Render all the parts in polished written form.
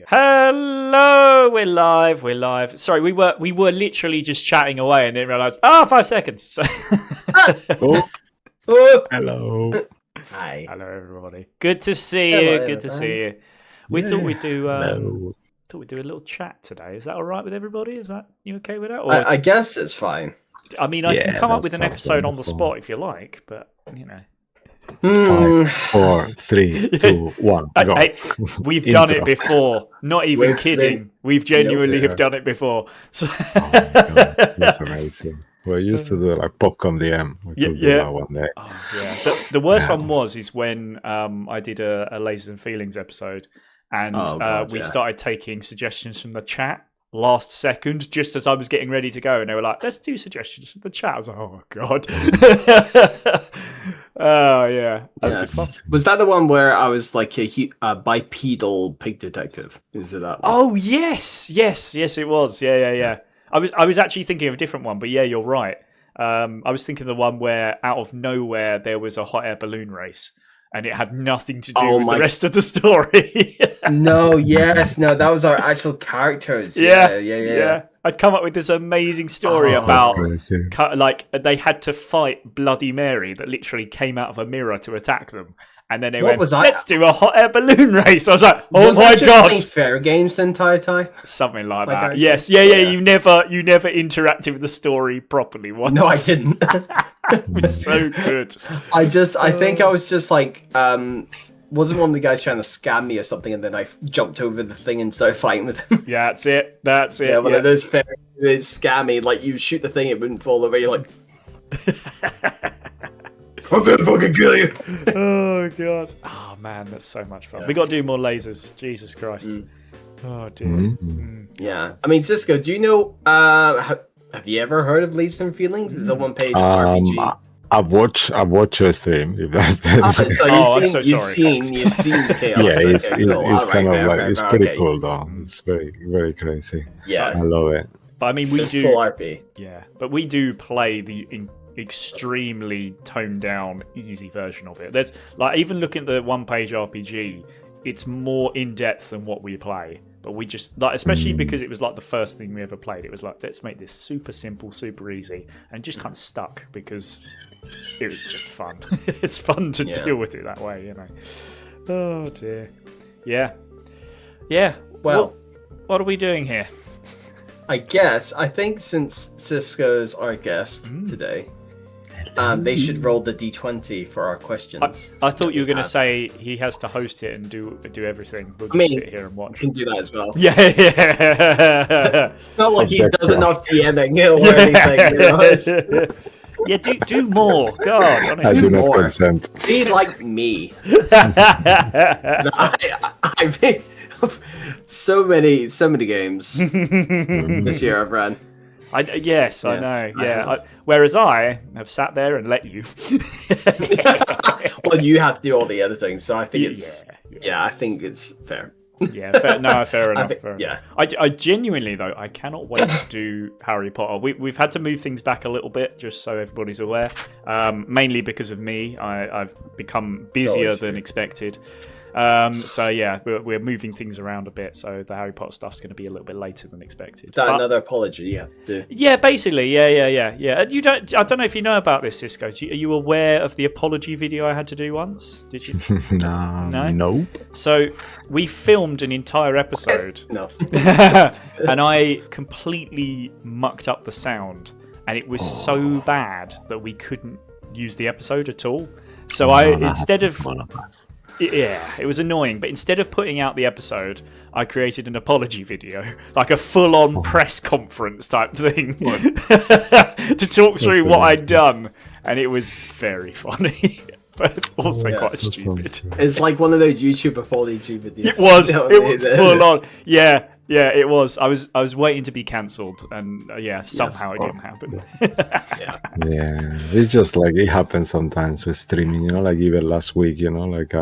Hello, we're live. Sorry, we were literally just chatting away and then realised, 5 seconds. So Hello. Hi. Hello, everybody. Good to see you. Good to see you. We thought we'd do a little chat today. Is that all right with everybody? Is that you okay with that? Or, I guess it's fine. I mean, I can come up with an episode on the spot if you like, but you know. 5, 4, 3, 2, 1, go. Hey, we've done it before. Not even kidding. We've genuinely have done it before. So Oh my God, that's amazing. We used to do like Popcorn DM. We could do that one day. Oh, yeah. The worst one is when I did a Lasers and Feelings episode, and we started taking suggestions from the chat last second, just as I was getting ready to go, and they were like, "Let's do suggestions from the chat." I was like, "Oh God." Oh yeah, fun. Was that the one where I was like a bipedal pig detective? Is it that one? Oh yes, it was. Yeah. I was actually thinking of a different one, but yeah, you're right. I was thinking the one where out of nowhere there was a hot air balloon race, and it had nothing to do with the rest of the story. No, that was our actual characters. Yeah. I'd come up with this amazing story about like they had to fight Bloody Mary that literally came out of a mirror to attack them, and then they went, "Let's do a hot air balloon race." I was like, "Oh my God!" Fair games the entire time, something like that. Yes, yeah. You never interacted with the story properly once. No, I didn't. It was so good. I think I was just like, wasn't one of the guys trying to scam me or something, and then I jumped over the thing and started fighting with him. Yeah, that's it. Yeah, one of those fair scammy, like you shoot the thing, it wouldn't fall over. You're like, I'm gonna fucking kill you. Oh God. Oh man, that's so much fun. We got to do more lasers. Jesus Christ. Oh dear. Yeah. I mean, Cisco, do you know? Have you ever heard of Lasers and Feelings? It's a one-page RPG. I've watched your stream. If that's so you've seen the chaos. Yeah, it's kind of like it's pretty cool though. It's very, very crazy. Yeah, I love it. But I mean, we do full RP. Yeah, but we do play the extremely toned down, easy version of it. There's like even looking at the one-page RPG, it's more in depth than what we play. But we just like, especially because it was like the first thing we ever played. It was like, let's make this super simple, super easy, and it just kind of stuck because it was just fun. It's fun to deal with it that way, you know. Oh dear. Yeah. Well, what are we doing here? I think since Cisco's our guest today, they should roll the D20 for our questions. I thought you were going to say he has to host it and do everything. We'll just sit here and watch. He can do that as well. Yeah. Not like he does enough DMing or anything. You know? Yeah, do more. God, honestly. I do not consent. Be like me. I mean, so many games this year I've run. I know. Yeah. Whereas I have sat there and let you. Well, you have to do all the editing, so I think it's I think it's fair. Yeah, fair enough. I genuinely though, I cannot wait to do Harry Potter. We've had to move things back a little bit, just so everybody's aware. Mainly because of me, I've become busier than expected. So yeah, we're moving things around a bit. So the Harry Potter stuff's going to be a little bit later than expected. Is that another apology you have to do? Yeah, basically, yeah. I don't know if you know about this, Cisco. Are you aware of the apology video I had to do once? Did you? No. Nope. So we filmed an entire episode. No. And I completely mucked up the sound, and it was so bad that we couldn't use the episode at all. So instead of it was annoying, but instead of putting out the episode, I created an apology video, like a full-on press conference type thing, to talk through what I'd done, and it was very funny, but also quite stupid. It's like one of those YouTube apology videos. It was full-on. Yeah, it was. I was waiting to be cancelled, and somehow it didn't happen. Yeah, it's just like it happens sometimes with streaming. You know, like even last week, you know, like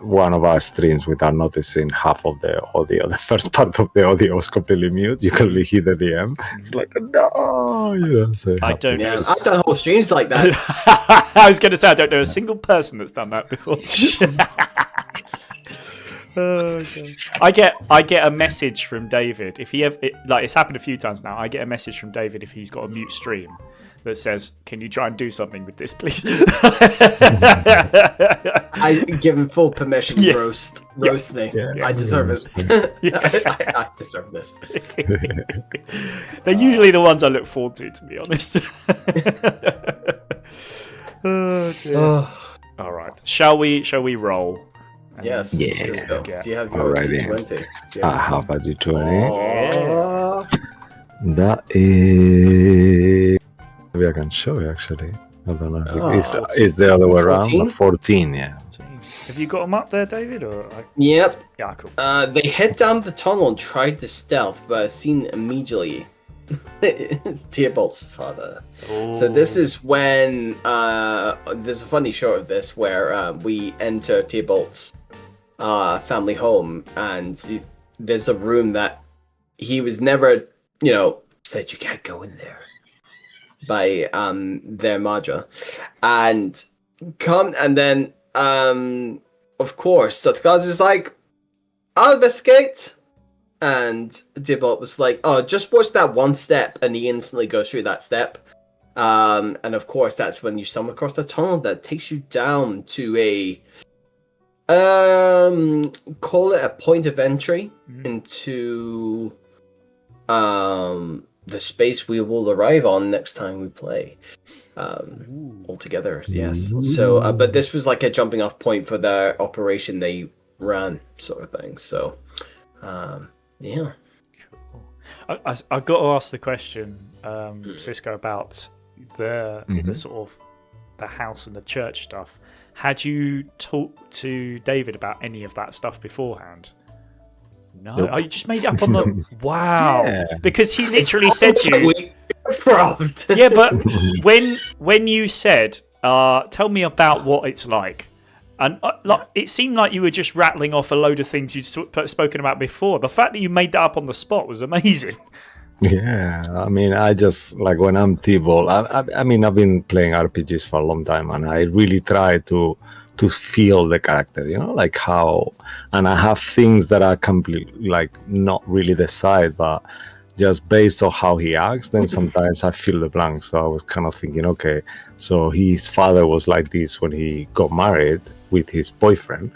one of our streams, without noticing half of the audio, the first part of the audio was completely mute. You can only hear the DM. It's like no, you know. So I don't know. I've done whole streams like that. I was going to say I don't know a single person that's done that before. Oh, God. I get a message from David if he ever it's happened a few times now. I get a message from David if he's got a mute stream that says, "Can you try and do something with this, please?" I give him full permission to roast me. Yeah. I deserve it. I deserve this. They're usually the ones I look forward to be honest. Oh, dear. All right, shall we roll? Yes. Yeah. Cisco. Yeah. Do you have your Alrighty. D20? I have a D20. Oh. That is. Maybe I can show you actually. I don't know. It's the other way around. 14? 14, yeah. Have you got them up there, David? Or Yep. yeah, cool. They head down the tunnel and tried to stealth, but are seen immediately. It's Theobald's father. So this is when there's a funny shot of this where we enter Theobald's family home, and there's a room that he was never, said you can't go in there by their Madra, and then of course Satkaz is like, I'll investigate. And Dibot was like, "Oh, just watch that one step," and he instantly goes through that step. And of course, that's when you stumble across the tunnel that takes you down to a call it a point of entry into the space we will arrive on next time we play. All together, yes. So, but this was like a jumping off point for the operation they ran, sort of thing. So. Yeah. Cool. I've got to ask the question, Cisco, about the sort of the house and the church stuff. Had you talked to David about any of that stuff beforehand? No. Nope. Oh, you just made it up on the wow. Yeah. Because he literally said to you. Yeah, but when you said, "Tell me about what it's like." And it seemed like you were just rattling off a load of things you'd spoken about before. The fact that you made that up on the spot was amazing. Yeah, I mean, I just like when I'm T-Ball. I mean, I've been playing RPGs for a long time, and I really try to feel the character, like how. And I have things that are completely like not really the side, but just based on how he acts. Then sometimes I fill the blanks. So I was kind of thinking, okay, so his father was like this when he got married with his boyfriend,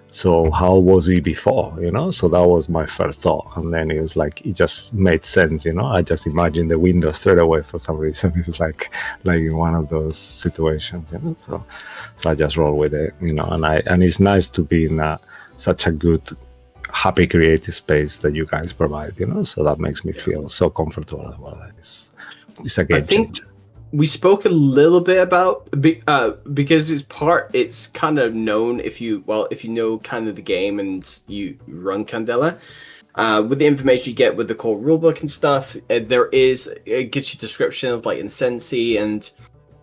so how was he before, so that was my first thought. And then it was like, it just made sense, I just imagined the window straight away for some reason. It was like in one of those situations, so I just roll with it, and it's nice to be in such a good happy creative space that you guys provide, so that makes me feel so comfortable as well. It's a game changer. We spoke a little bit about because it's kind of known if you know kind of the game and you run Candela, with the information you get with the core rulebook and stuff. It gives you description of like Incensi and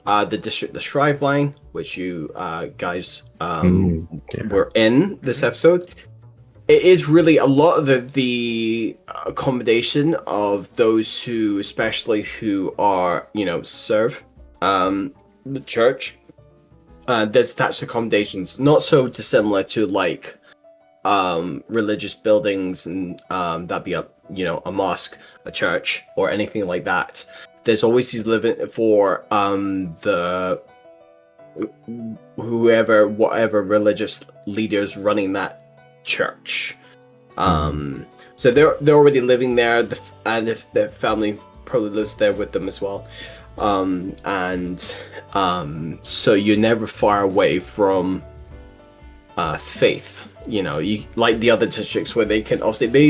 the Shrive line, which you guys were in this episode. It is really a lot of the accommodation of those who, especially who are, serve the church. There's attached accommodations, not so dissimilar to like religious buildings and that'd be a mosque, a church, or anything like that. There's always these living for the whatever religious leaders running that church. So they're already living there, and if their family probably lives there with them as well. So you're never far away from faith. You like the other districts where they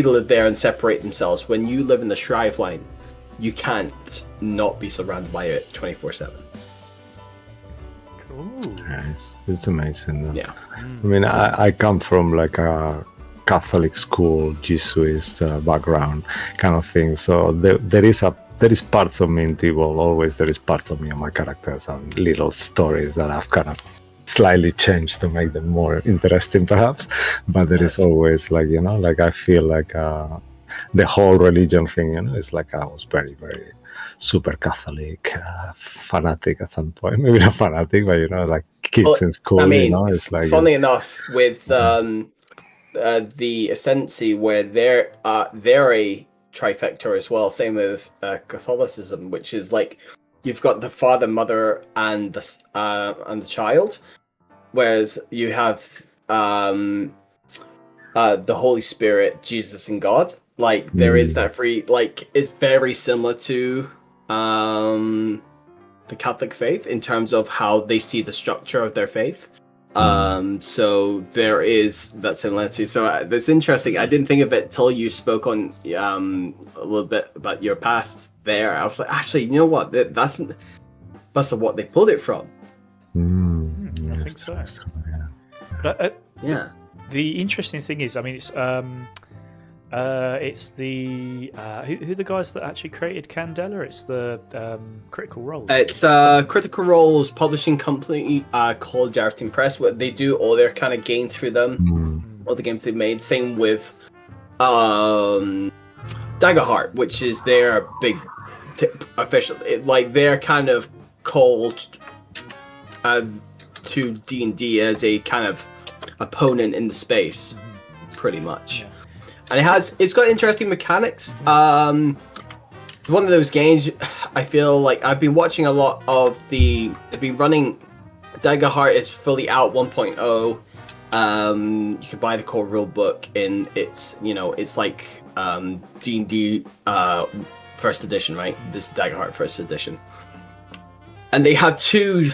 live there and separate themselves. When you live in the Shrive line, you can't not be surrounded by it 24/7. Nice. It's amazing though. Yeah. I mean, I come from like a Catholic school, Jesuit background kind of thing. So there is parts of me in T-Ball. Always there is parts of me and my characters and little stories that I've kind of slightly changed to make them more interesting, perhaps. But there is always like like I feel like the whole religion thing. It's like I was very, very super Catholic, fanatic at some point. Maybe not fanatic, but like kids in school. I mean, it's like funny enough with the Ascendancy, where they're a trifecta as well. Same with Catholicism, which is like you've got the Father, Mother, and the child, whereas you have the Holy Spirit, Jesus, and God. Like there is that free. Like it's very similar to the Catholic faith in terms of how they see the structure of their faith. So there is that similarity. So that's interesting. I didn't think of it till you spoke on a little bit about your past there. I was like, actually, you know what? That's what they pulled it from. I think so. Yeah. But, yeah. The interesting thing is, I mean, it's the who the guys that actually created Candela? It's the Critical Role. It's Critical Role's publishing company called Dartington Press. What they do, all their kind of gains through them, all the games they've made. Same with Daggerheart, which is their big official. Like they're kind of called to D&D as a kind of opponent in the space, pretty much. Yeah. And it's got interesting mechanics. One of those games, I feel like I've been watching a lot of they've been running. Daggerheart is fully out 1.0. You can buy the core rule book in it's like D&D first edition, right? This is Daggerheart first edition. And they have two,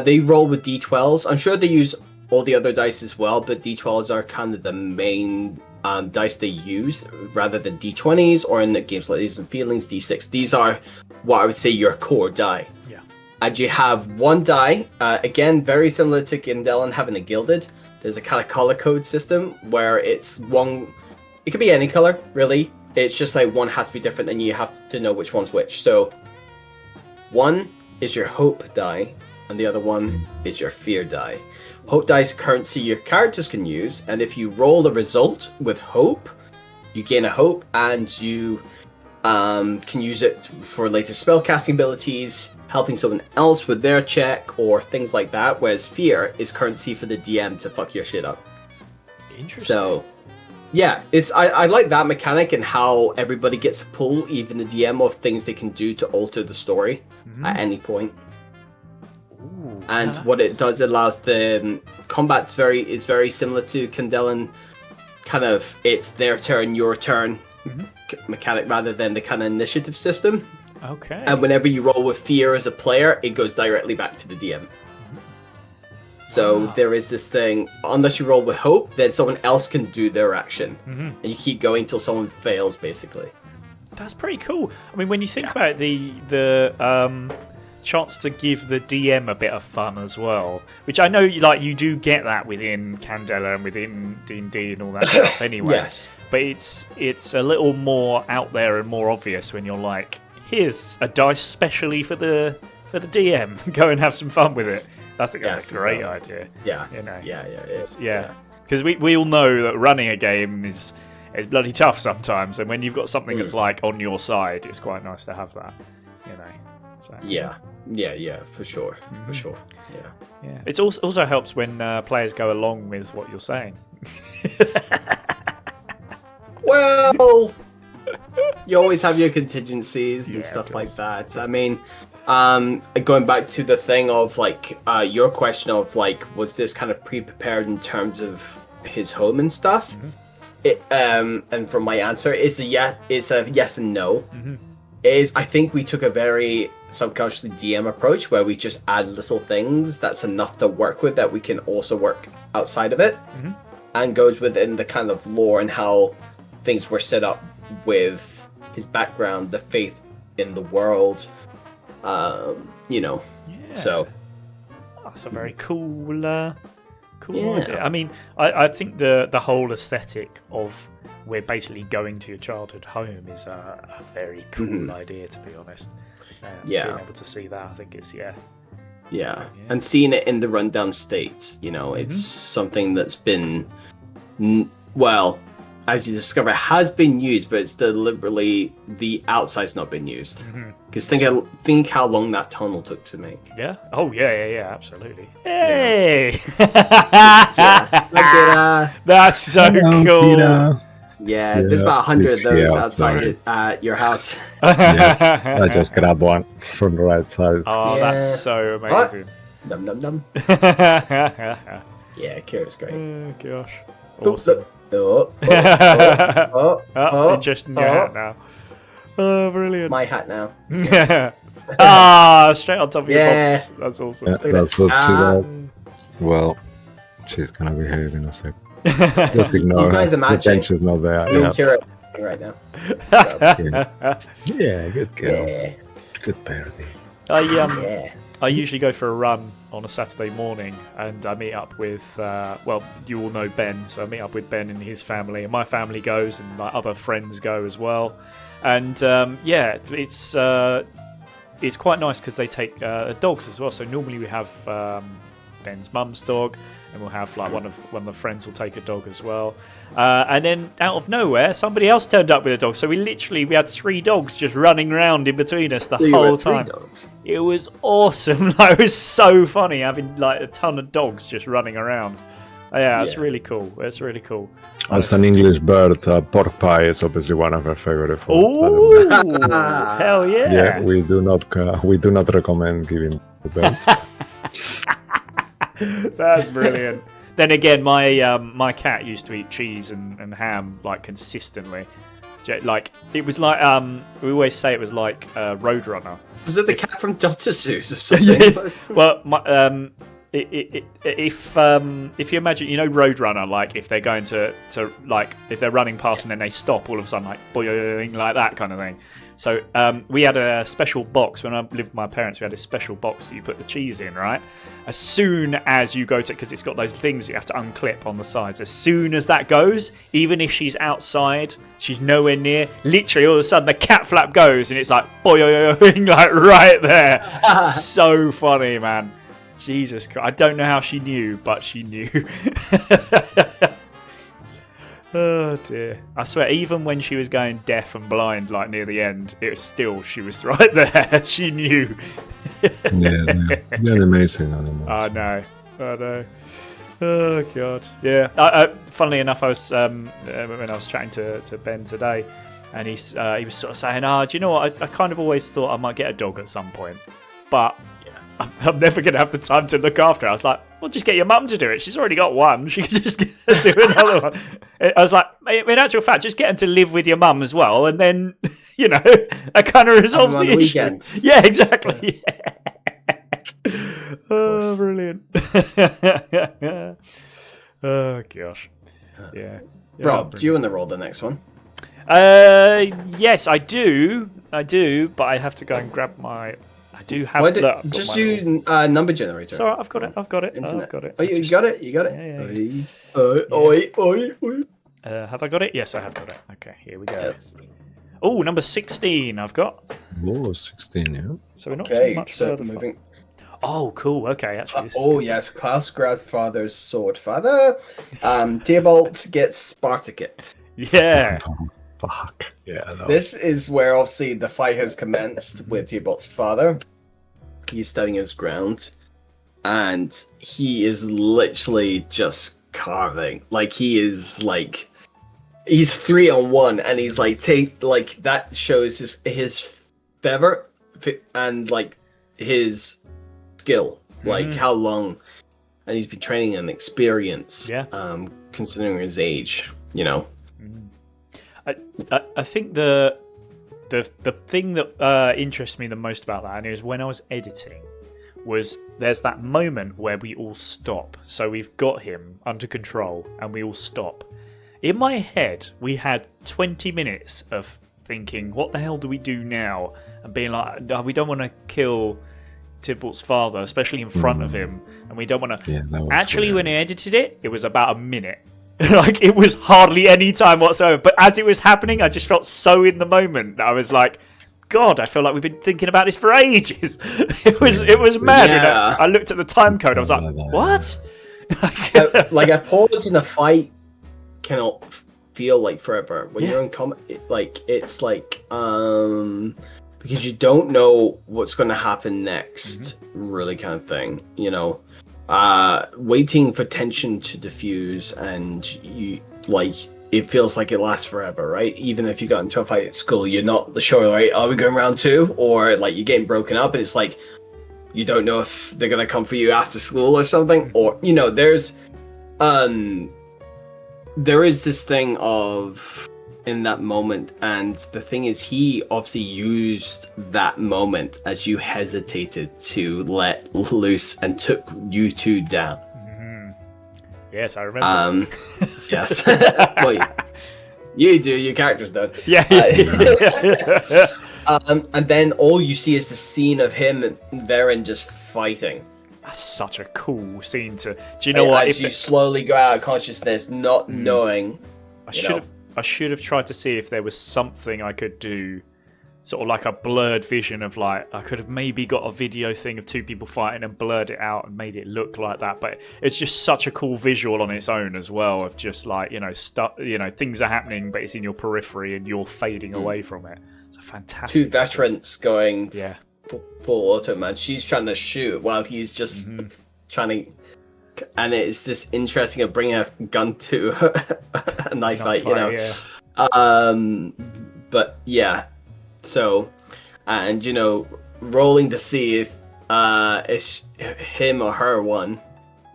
they roll with D12s. I'm sure they use all the other dice as well, but D12s are kind of the main dice they use rather than D20s, or in the games like These and Feelings, D6. These are what I would say your core die. Yeah. And you have one die, again, very similar to Candela and having a gilded. There's a kind of color code system where it's one, it could be any color, really. It's just like one has to be different and you have to know which one's which. So one is your hope die and the other one is your fear die. Hope die is currency your characters can use, and if you roll a result with hope, you gain a hope, and you can use it for later spellcasting abilities, helping someone else with their check, or things like that, whereas fear is currency for the DM to fuck your shit up. Interesting. So, yeah, I like that mechanic and how everybody gets a pull, even the DM, of things they can do to alter the story at any point. And what it does, it allows the combat's very similar to Candela, kind of it's their turn, your turn mechanic rather than the kind of initiative system. Okay. And whenever you roll with fear as a player, it goes directly back to the DM. So there is this thing, unless you roll with hope, then someone else can do their action. And you keep going till someone fails, basically. That's pretty cool. I mean, when you think about the chance to give the DM a bit of fun as well, which I know you do get that within Candela and within D&D and all that stuff anyway. Yes. But it's a little more out there and more obvious when you're like, here's a dice specially for the DM. Go and have some fun with it. I think that's a great idea. Yeah. Yeah, it is. Yeah. Because we all know that running a game is bloody tough sometimes, and when you've got something that's like on your side, it's quite nice to have that. So. Yeah, for sure, for sure. Yeah. It also helps when players go along with what you're saying. Well, you always have your contingencies and stuff like that. I mean, going back to the thing of like your question of like, was this kind of pre-prepared in terms of his home and stuff? And from my answer, it's a yes and no. I think we took a very subconsciously DM approach where we just add little things that's enough to work with that we can also work outside of it, and goes within the kind of lore and how things were set up with his background, the faith in the world, So that's a very cool idea. I mean, I think the whole aesthetic of we're basically going to your childhood home is a very cool idea, to be honest. Being able to see that, I think it's and seeing it in the rundown state, it's something that's been as you discover, has been used, but it's deliberately the outside's not been used. Because think how long that tunnel took to make. Yeah. Oh yeah, absolutely. Hey. That's so cool. Yeah, there's about 100 of those outside your house. I just grabbed one from the right side. Oh, that's so amazing. Dum dum dum. Yeah, Kira's great. Oh gosh. Awesome. Just in your hat now. Oh, brilliant. My hat now. Straight on top of your box. That's awesome. Yeah, that's what she does. Well, she's gonna behave in a sec. Just ignore you guys her. imagine. The tension's not there. Kira right now. Yeah, good girl. Yeah. Good birdie. I usually go for a run on a Saturday morning, and I meet up with, you all know Ben, so I meet up with Ben and his family, and my family goes, and my other friends go as well. And it's quite nice because they take dogs as well. So normally we have Ben's mum's dog, and we'll have like one of the friends will take a dog as well. And then out of nowhere, somebody else turned up with a dog. So we had 3 dogs just running around in between us the whole time. It was awesome. Like, it was so funny having like a ton of dogs just running around. It's really cool. It's really cool. As an English bird, pork pie is obviously one of our favorite foods. Oh, hell yeah! Yeah, we do not recommend giving the birds. That's brilliant. Then again, my cat used to eat cheese and ham like consistently. Like it was like we always say it was like Roadrunner. Was it the cat from Dr. Seuss or something? Well, if you imagine, Roadrunner, like if they're going to like if they're running past and then they stop all of a sudden, like boing, like that kind of thing. So we had a special box when I lived with my parents. We had a special box that you put the cheese in, right? As soon as you go to, because it's got those things you have to unclip on the sides. As soon as that goes, even if she's outside, she's nowhere near. Literally, all of a sudden, the cat flap goes, and it's like boing, like right there. So funny, man. Jesus Christ. I don't know how she knew, but she knew. Oh dear. I swear, even when she was going deaf and blind, like near the end, it was still, she was right there. She knew. They're amazing animals. I know. Oh god. Yeah. Funnily enough, I was when I was chatting to Ben today, and he was sort of saying, do you know what? I kind of always thought I might get a dog at some point, but I'm never going to have the time to look after her. I was like, well, just get your mum to do it. She's already got one. She can just do another one. I was like, in actual fact, just get him to live with your mum as well. And then, that kind of resolves the issue. Weekends. Yeah, exactly. Yeah. Oh, brilliant. Oh, gosh. Yeah. Rob, do you want to roll the next one? Yes, I do. But I have to go and grab my... I do have that. Just do number generator. Sorry, I've got it. Internet. I've got it. Oh, you got it? You got it? Yeah. Have I got it? Yes, I have got it. Okay, here we go. Yes. Oh, number 16 I've got. Oh, 16, yeah. So we're not too much further. Moving. Oh, cool. Okay, actually. Yes, Klaus Grandfather's sword father. Theobald gets Spartacus. Yeah. Fuck. Yeah. No. This is where obviously the fight has commenced with Theobald's father. He's standing his ground, and he is literally just carving. Like he's 3-on-1, and he's that shows his feather and like his skill, like how long, and he's been training and experience. Yeah. Considering his age, I think the thing that interests me the most about that, and it was when I was editing, was there's that moment where we all stop. So we've got him under control, and we all stop. In my head, we had 20 minutes of thinking, what the hell do we do now? And being like, no, we don't want to kill Tybalt's father, especially in front of him, and we don't want to... Yeah, actually, when I edited it, it was about a minute. Like, it was hardly any time whatsoever. But as it was happening, I just felt so in the moment that I was like, God, I feel like we've been thinking about this for ages. It was mad. Yeah. I looked at the time code. I was like, what? like a pause in a fight cannot feel like forever when you're in combat. It's like because you don't know what's going to happen next, really kind of thing. You know, waiting for tension to diffuse, and you like it feels like it lasts forever, right? Even if you got into a fight at school, you're not sure, right? Are we going round 2, or like you're getting broken up, and it's like you don't know if they're gonna come for you after school or something, or you know, there is this thing of in that moment, and the thing is, he obviously used that moment as you hesitated to let loose and took you two down. Yes, I remember. Yes. Well, you do. Your character's done. Yeah. And then all you see is the scene of him and Varen just fighting. That's such a cool scene to. Do you know what? As you slowly go out of consciousness, not knowing. I should have tried to see if there was something I could do, sort of like a blurred vision of like I could have maybe got a video thing of 2 people fighting and blurred it out and made it look like that. But it's just such a cool visual on its own as well, of just like things are happening, but it's in your periphery and you're fading away from it. It's a fantastic. 2 veterans going full auto, man. She's trying to shoot while he's just trying to. And it's this interesting of bringing a gun to a knife fight, you know. Yeah. But yeah. So, and you know, rolling to see if it's him or her won.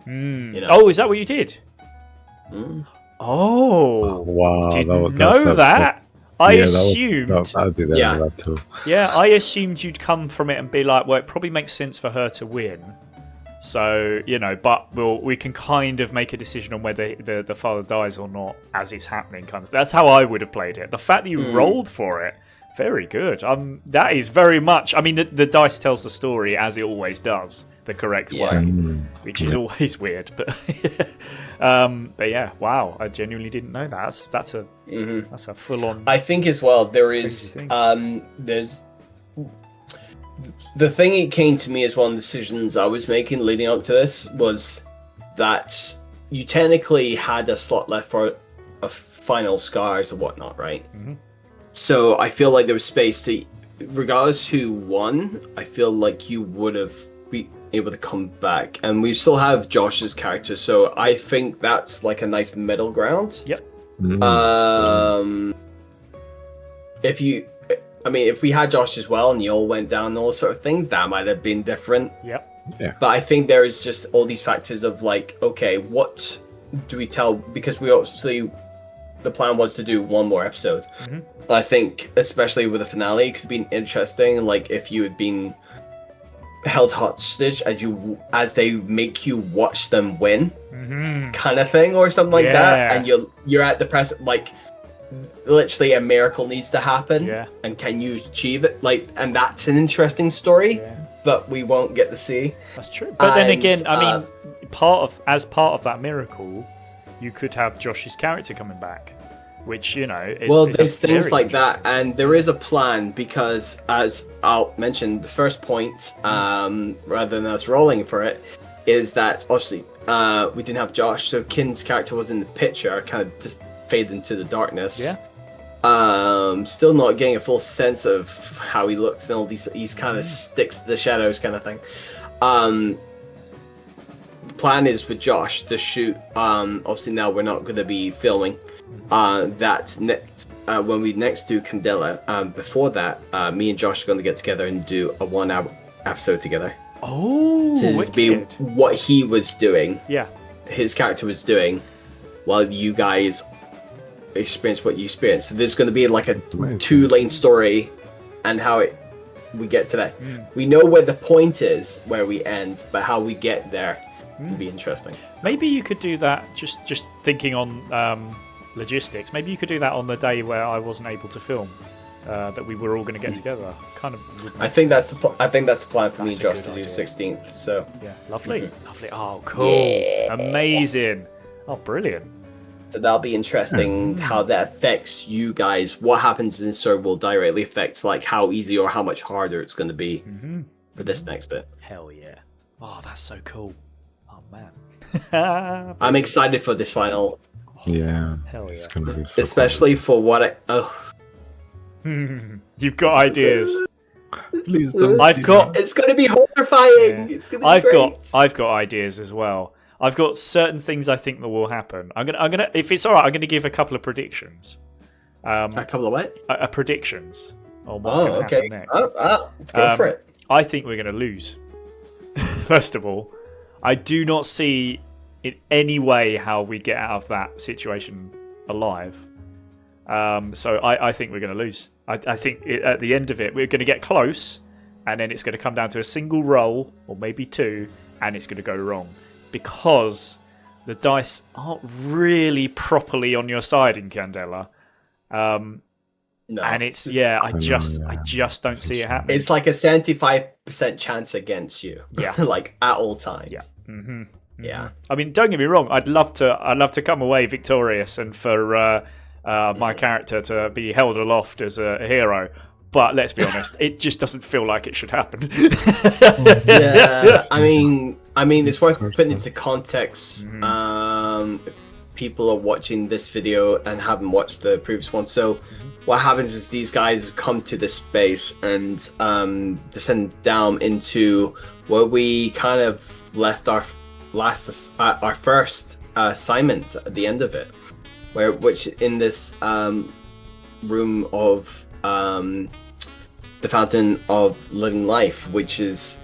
You know? Oh, is that what you did? Oh, wow! Didn't know that. I assumed. I did that too. Yeah, I assumed you'd come from it and be like, well, it probably makes sense for her to win. So, you know, but we can kind of make a decision on whether the father dies or not as it's happening. Kind of. That's how I would have played it. The fact that you rolled for it, very good. That is very much. I mean, the dice tells the story as it always does, the correct way, which is always weird. But yeah, wow, I genuinely didn't know that. That's a full on. I think as well there is there's. The thing it came to me as one of the decisions I was making leading up to this was that you technically had a slot left for a final scars or whatnot, right? So I feel like there was space to, regardless who won, I feel like you would have been able to come back. And we still have Josh's character, so I think that's like a nice middle ground. Yep. If we had Josh as well and you all went down and all sort of things, that might have been different. Yep. Yeah. But I think there is just all these factors of like, okay, what do we tell? Because we obviously, the plan was to do one more episode. I think, especially with the finale, it could have been interesting. Like if you had been held hostage as they make you watch them win, kind of thing, or something like that, and you're at the press like. Literally a miracle needs to happen, and can you achieve it? Like, and that's an interesting story, but we won't get to see. That's true. But then again, I mean, part of that miracle, you could have Josh's character coming back, which there's things like that, and there is a plan because, as I'll mention, the first point, rather than us rolling for it, is that obviously we didn't have Josh, so Kin's character was in the picture, kind of just fade into the darkness. Still not getting a full sense of how he looks and all these. He's kind of sticks to the shadows, kind of thing. The plan is with Josh to shoot. Obviously now we're not going to be filming. That next when we next do Candela. Before that, me and Josh are going to get together and do a 1-hour episode together. Oh, to be what he was doing. Yeah, his character was doing, while you guys experience what you experienced. So there's going to be like a 2-lane story, and how we get to that. We know where the point is, where we end, but how we get there would be interesting. Maybe you could do that. Just thinking on logistics. Maybe you could do that on the day where I wasn't able to film. That we were all going to get together. Kind of. I think that's the plan for me and Josh to do 16th. So yeah, lovely. Oh, cool, amazing. Oh, brilliant. So that'll be interesting how that affects you guys. What happens in story will directly affect like how easy or how much harder it's going to be for this next bit. Hell yeah. Oh, that's so cool. Oh man. I'm excited for this final Yeah. Hell It's yeah. gonna be so Especially for what I. Oh, You've got ideas. Please don't I've do got it's gonna be horrifying. Yeah. It's gonna be great. I've got ideas as well. I've got certain things I think that will happen. I'm gonna if it's all right, I'm gonna give a couple of predictions. A couple of what? Predictions on what's going to happen next. Go for it. I think we're going to lose. First of all, I do not see in any way how we get out of that situation alive. So I think we're going to lose. I think at the end of it, we're going to get close, and then it's going to come down to a single roll, or maybe two, and it's going to go wrong. Because the dice aren't really properly on your side in Candela. No. And it's I just don't see it happening. It's like a 75% chance against you. Yeah. Like at all times. Yeah. Mm-hmm. Yeah. I mean, don't get me wrong. I'd love to come away victorious and for my character to be held aloft as a hero. But let's be honest, it just doesn't feel like it should happen. Yeah. I mean, it's worth putting into context. People are watching this video and haven't watched the previous one. So what happens is these guys come to this space and descend down into where we kind of left our first assignment at the end of it, which in this room of the Fountain of Living Life, which is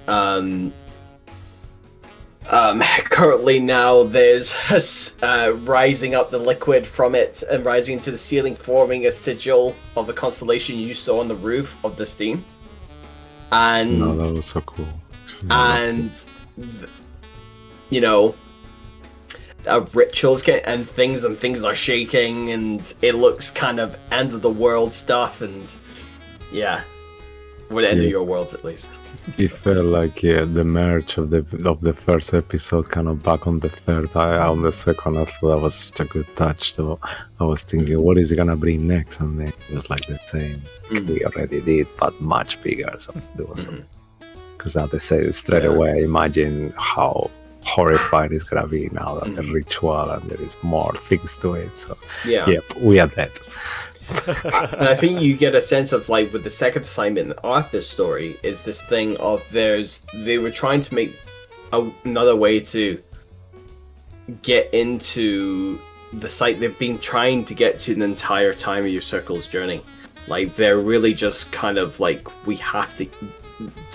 currently now there's rising up the liquid from it and rising into the ceiling, forming a sigil of the constellation you saw on the roof of the steam. And that was so cool. You know, rituals and things are shaking, and it looks kind of end of the world stuff, and would end of your worlds at least. It felt like the merge of the first episode kind of back on the third. On the second, I thought that was such a good touch. So I was thinking, what is it gonna bring next? And then it was like the same we already did, but much bigger. So it was because now they say straight away. Imagine how horrified it's gonna be now that the ritual and there is more things to it. So we are dead. And I think you get a sense of, like, with the second assignment in Arthur's story, is this thing of they were trying to make another way to get into the site they've been trying to get to the entire time of your circle's journey. Like, they're really just kind of like, we have to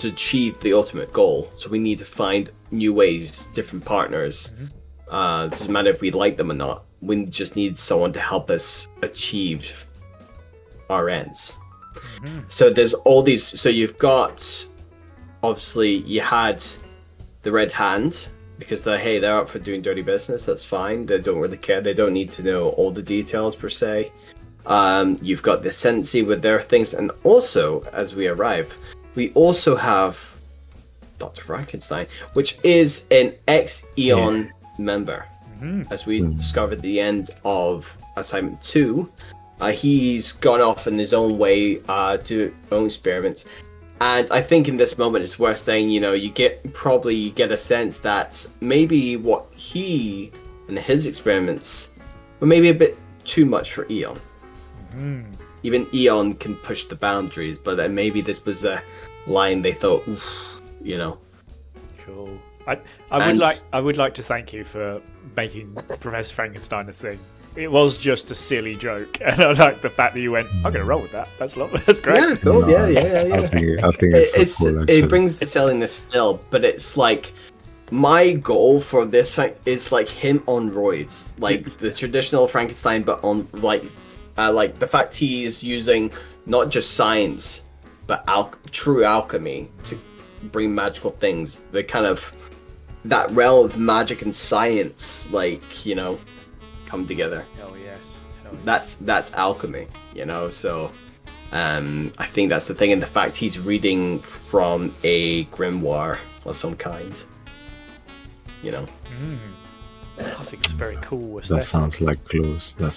achieve the ultimate goal, so we need to find new ways, different partners. Doesn't matter if we like them or not, we just need someone to help us achieve our ends. So there's all these, so you've got, obviously you had the Red Hand, because they're up for doing dirty business, that's fine, they don't really care, they don't need to know all the details per se. You've got the Sensi with their things, and also, as we arrive, we also have Dr. Frankenstein, which is an ex-Eon member. As we discovered at the end of assignment 2, he's gone off in his own way to own experiments, and I think in this moment it's worth saying, you know, you get a sense that maybe what he and his experiments were maybe a bit too much for Eon. Even Eon can push the boundaries, but then maybe this was a line they thought, you know. Cool. I would like to thank you for making Professor Frankenstein a thing. It was just a silly joke, and I like the fact that you went, I'm going to roll with that. That's lovely. That's great. Yeah, cool. No, Yeah. I think it's so cool, it brings the silliness still, but it's like, my goal for this is like him on roids, like the traditional Frankenstein, but on like the fact he is using not just science, but true alchemy to bring magical things. The kind of that realm of magic and science, like, you know, come together. Hell yes. That's alchemy, you know. So I think that's the thing, and the fact he's reading from a grimoire of some kind, you know. I think it's very cool. That sounds like clues. That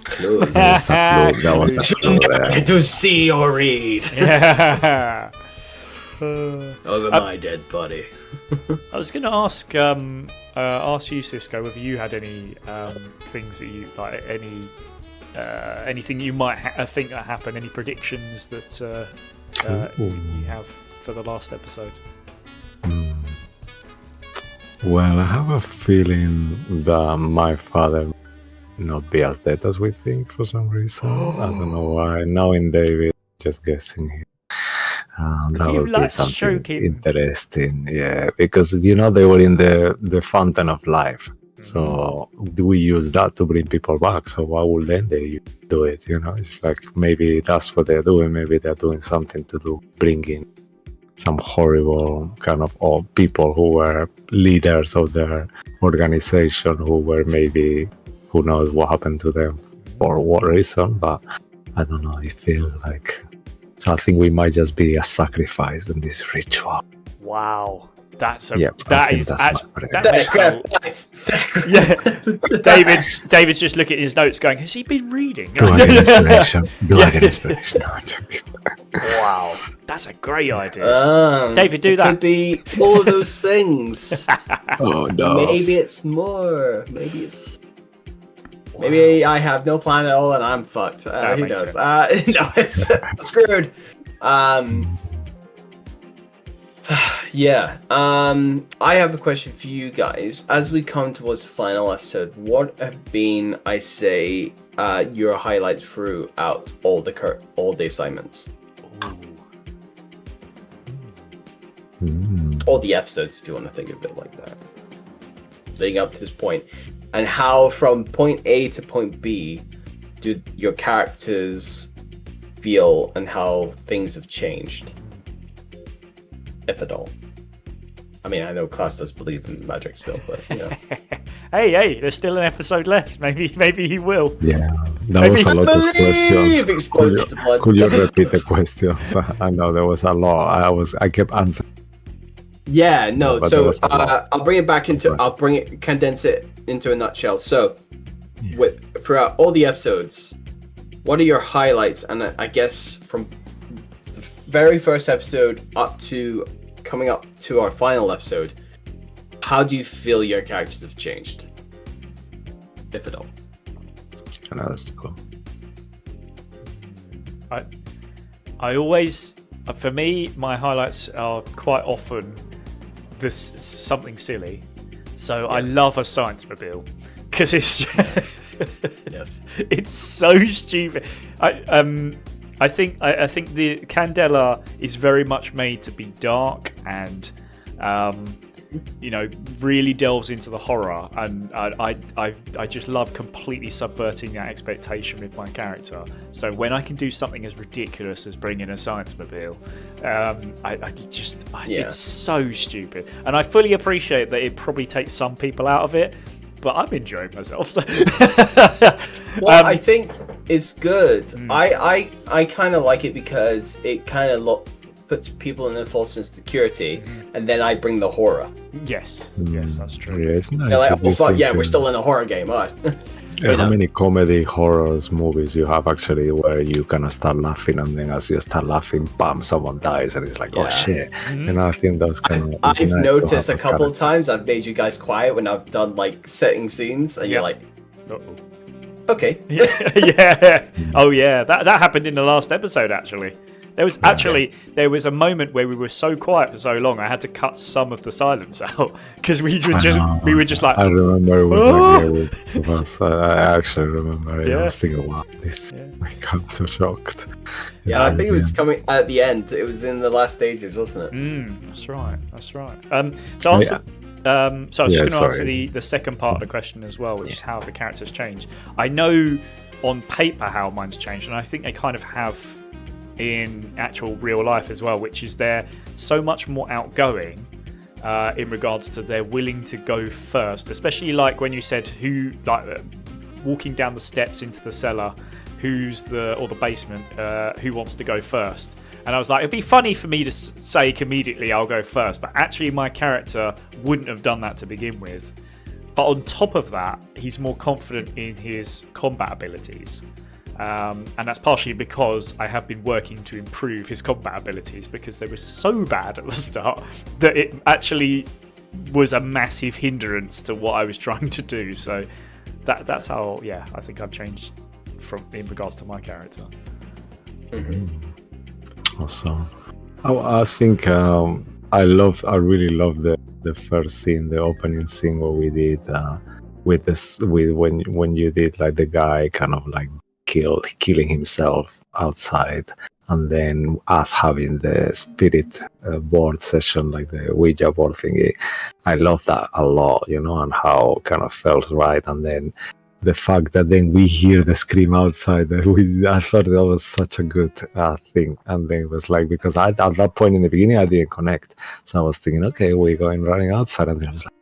Clues. That was a clue. To see or read. Yeah. Over my dead body. I was going to ask ask you, Cisco, whether you had any things that you like, anything you might think that happened, any predictions that you have for the last episode. Well, I have a feeling that my father will not be as dead as we think for some reason. I don't know why. Knowing David, just guessing here. That would be something interesting. Yeah, because they were in the fountain of life. So we use that to bring people back. So why wouldn't they do it? It's like maybe that's what they're doing. Maybe they're doing something to do, bringing some horrible kind of people who were leaders of their organization, who were maybe, who knows what happened to them for what reason. But I don't know. I feel like, so I think we might just be a sacrifice in this ritual. Wow. That David's just looking at his notes going, has he been reading? Do I get inspiration? I get inspiration? Wow, that's a great idea. David, do that. Could be all of those things. Oh no. Maybe it's more. Maybe I have no plan at all and I'm fucked. Who knows? No, it's screwed. Yeah. I have a question for you guys. As we come towards the final episode, what have been, I say, your highlights throughout all the assignments? All the episodes, if you want to think of it like that, leading up to this point, and how from point A to point B do your characters feel, and how things have changed, if at all. I mean, I know Klaus does believe in magic still, but hey, there's still an episode left. Maybe he will. Yeah, that was a lot of questions. Could you repeat the questions? I know there was a lot. I kept answering. Yeah, no. So I'll bring it back into. I'll condense it into a nutshell. So, throughout all the episodes, what are your highlights? And I guess from the very first episode up to coming up to our final episode, how do you feel your characters have changed, if at all? That's cool. I always, for me, my highlights are quite often something silly. So yes. I love a science mobile because it's it's so stupid. I think the Candela is very much made to be dark and really delves into the horror, and I just love completely subverting that expectation with my character. So when I can do something as ridiculous as bring in a science mobile, it's so stupid, and I fully appreciate that it probably takes some people out of it, but I'm enjoying myself. So. Well, I think it's good. I kind of like it because it kind of puts people in a false insecurity, and then I bring the horror. Yes, that's true. Yeah, it's nice. They're like, oh fuck, yeah, we're still in a horror game. How many comedy horrors movies you have actually where you kind of start laughing, and then as you start laughing, bam, someone dies, and it's like, oh shit. And I think that's kind of. I've noticed a couple of times I've made you guys quiet when I've done like setting scenes, and you're like, okay. Yeah. Oh yeah, that happened in the last episode actually. There was a moment where we were so quiet for so long I had to cut some of the silence out because we were just like. I remember it was like I actually remember it. Yeah. I was thinking, wow, this. Yeah. Like, I'm so shocked. Yeah, I think it was coming at the end. It was in the last stages, wasn't it? That's right. So answer. So I was just going to answer the second part of the question as well, which is how the characters change. I know on paper how mine's changed, and I think they kind of have in actual real life as well, which is they're so much more outgoing in regards to they're willing to go first, especially like when you said walking down the steps into the cellar, or the basement, who wants to go first. And I was like, it'd be funny for me to say immediately I'll go first, but actually my character wouldn't have done that to begin with. But on top of that, he's more confident in his combat abilities. And that's partially because I have been working to improve his combat abilities, because they were so bad at the start that it actually was a massive hindrance to what I was trying to do. So that's how, I think I've changed in regards to my character. Awesome. I think I really love the first scene, the opening scene where we did with when you did like the guy kind of like killing himself outside, and then us having the spirit board session, like the Ouija board thingy. I love that a lot, and how kind of felt right. And then the fact that then we hear the scream outside, I thought that was such a good thing. And then it was like, because at that point in the beginning, I didn't connect. So I was thinking, okay, we're going running outside. And then I was like,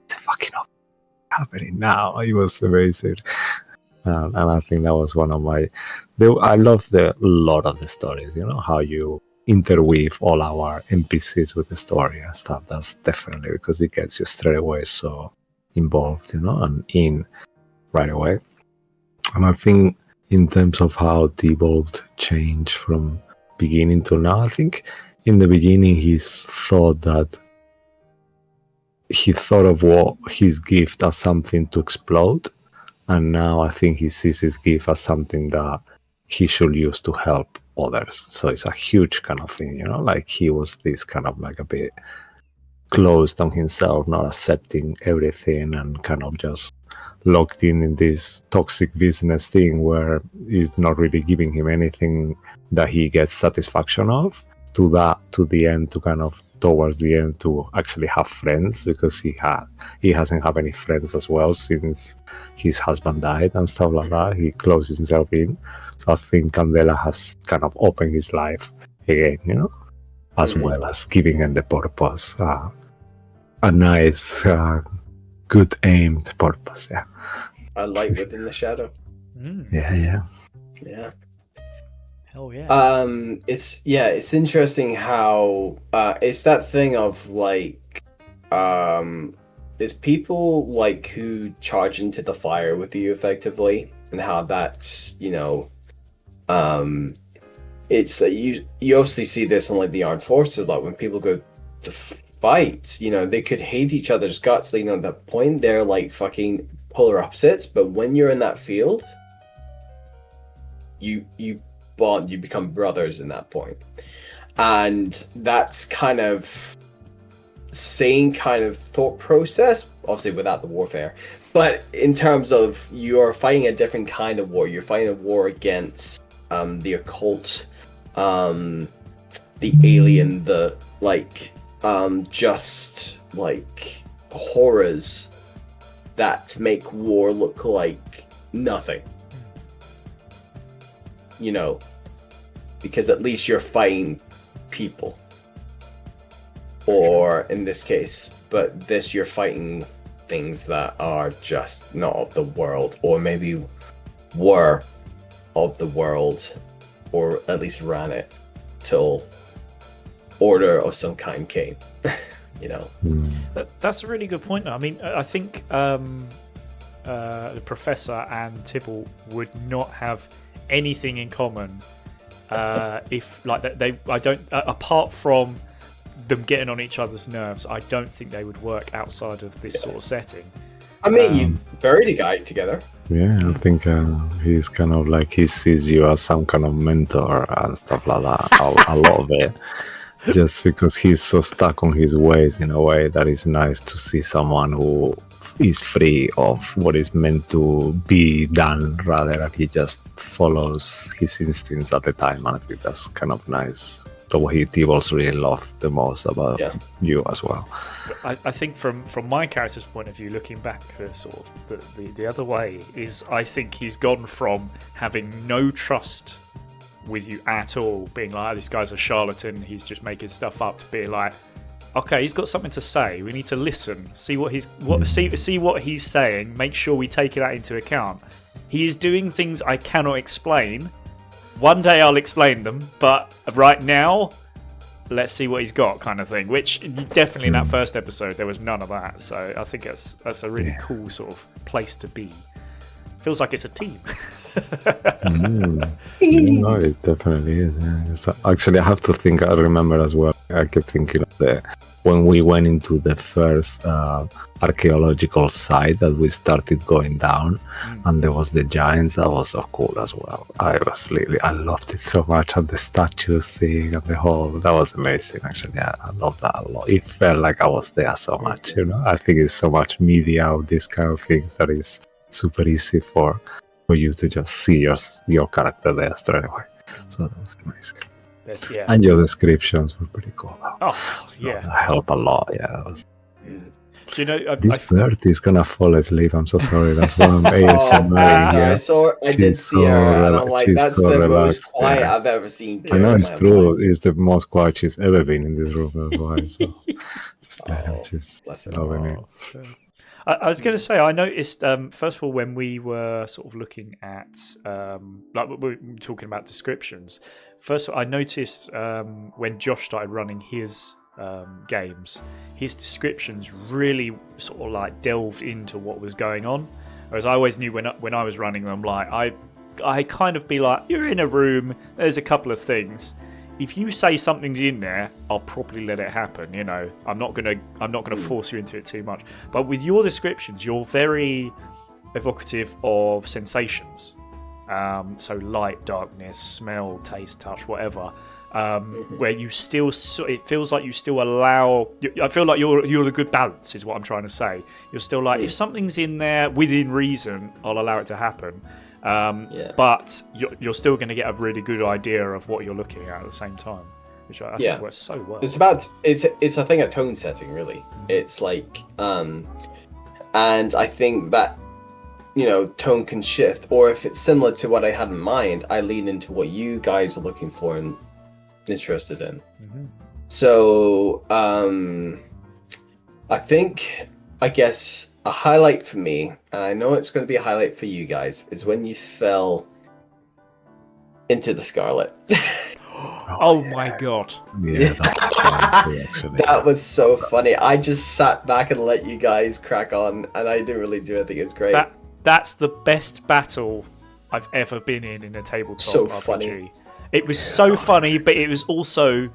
it's fucking happening now. It was amazing. And I think that was one of I love a lot of the stories, how you interweave all our NPCs with the story and stuff. That's definitely because it gets you straight away so involved, and in right away. And I think in terms of how Diebold changed from beginning to now, I think in the beginning he thought of what his gift as something to explode, and now I think he sees his gift as something that he should use to help others. So it's a huge kind of thing, like he was this kind of like a bit closed on himself, not accepting everything, and kind of just locked in this toxic business thing where it's not really giving him anything that he gets satisfaction of, to the end, to kind of towards the end to actually have friends, because he hasn't had any friends as well since his husband died and stuff like that. He closed himself in. So I think Candela has kind of opened his life again, as well as giving him the purpose, a nice good aimed purpose. A light within the shadow. Yeah. Hell yeah. It's interesting how it's that thing of like there's people like who charge into the fire with you effectively, and how that's it's you obviously see this on like the armed forces, like when people go to fight, they could hate each other's guts. At that point they're like fucking polar opposites, but when you're in that field, you bond, you become brothers in that point. And that's kind of same kind of thought process, obviously without the warfare, but in terms of you're fighting a different kind of war. You're fighting a war against the occult, the alien, the like just like horrors that make war look like nothing, because at least you're fighting people, or in this case, but this you're fighting things that are just not of the world, or maybe were of the world, or at least ran it till order of some kind came. That's a really good point. I mean, I think the professor and Tibble would not have anything in common if like they I don't apart from them getting on each other's nerves. I don't think they would work outside of this sort of setting. I mean, you buried a guy together. Yeah, I think he's kind of like, he sees you as some kind of mentor and stuff like that. A lot of it, just because he's so stuck on his ways in a way that is nice to see someone who is free of what is meant to be done, rather than he just follows his instincts at the time. And I think that's kind of nice. The way T-Balls really love the most about you as well. I think from my character's point of view, looking back, the other way is, I think he's gone from having no trust with you at all, being like, oh, this guy's a charlatan, he's just making stuff up, to being like, okay, he's got something to say, we need to listen, see what he's saying, make sure we take that into account. He is doing things I cannot explain. One day I'll explain them, but right now, let's see what he's got, kind of thing. Which definitely in that first episode there was none of that. So I think that's a really cool sort of place to be feels like it's a team. No, it definitely is. Yeah. So actually, I have to think. I remember as well. I kept thinking of when we went into the first archaeological site that we started going down, and there was the giants. That was so cool as well. I loved it so much, and the statues thing and the whole. That was amazing. Actually, I love that a lot. It felt like I was there so much. I think it's so much media of these kind of things that is super easy for you to just see your character there straight away. So that was amazing. Yeah. And your descriptions were pretty cool. Yeah. That helped a lot. Yeah. That was... Do you know, this bird is gonna fall asleep. I'm so sorry. That's one of ASMR. I did see her, and I'm like, that's so the relaxed, most quiet I've ever seen. I know it's true. It's the most quiet she's ever been in this room. That's why. So just let her just loving it. I was going to say, I noticed, first of all, when we were sort of looking at, like we were talking about descriptions, first of all, I noticed when Josh started running his games, his descriptions really sort of like delved into what was going on. Whereas I always knew when I was running them, like I kind of be like, you're in a room, there's a couple of things. If you say something's in there, I'll probably let it happen. I'm not gonna force you into it too much. But with your descriptions, you're very evocative of sensations. So light, darkness, smell, taste, touch, whatever. Where you still, it feels like you still allow. I feel like you're the good balance, is what I'm trying to say. You're still like, if something's in there within reason, I'll allow it to happen. But you're still going to get a really good idea of what you're looking at the same time, which I think works so well. It's a thing of tone setting, really. It's like, and I think that tone can shift, or if it's similar to what I had in mind, I lean into what you guys are looking for and interested in. So I guess a highlight for me, and I know it's going to be a highlight for you guys, is when you fell into the Scarlet. My god. Yeah, that was so funny. I just sat back and let you guys crack on, and I didn't really do anything. It's great. That's the best battle I've ever been in a tabletop RPG. Funny. It was so funny, but it was also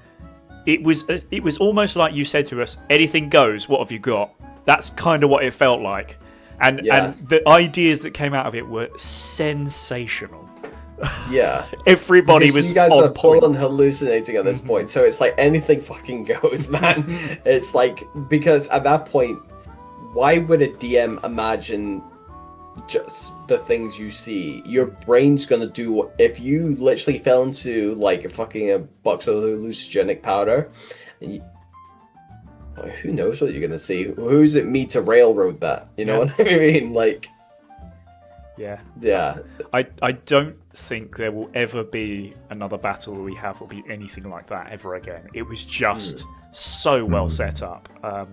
it was almost like you said to us, anything goes, what have you got? That's kind of what it felt like. And the ideas that came out of it were sensational. Yeah. Everybody because was you guys on are full on hallucinating at this point, so it's like anything fucking goes, man. It's like, because at that point, why would a DM imagine just the things you see? Your brain's gonna do, if you literally fell into like a box of hallucinogenic powder, who knows what you're gonna see? Who's it me to railroad that? You know what I mean? Like, yeah. I don't think there will ever be another battle that we have will be anything like that ever again. It was just so well set up. I've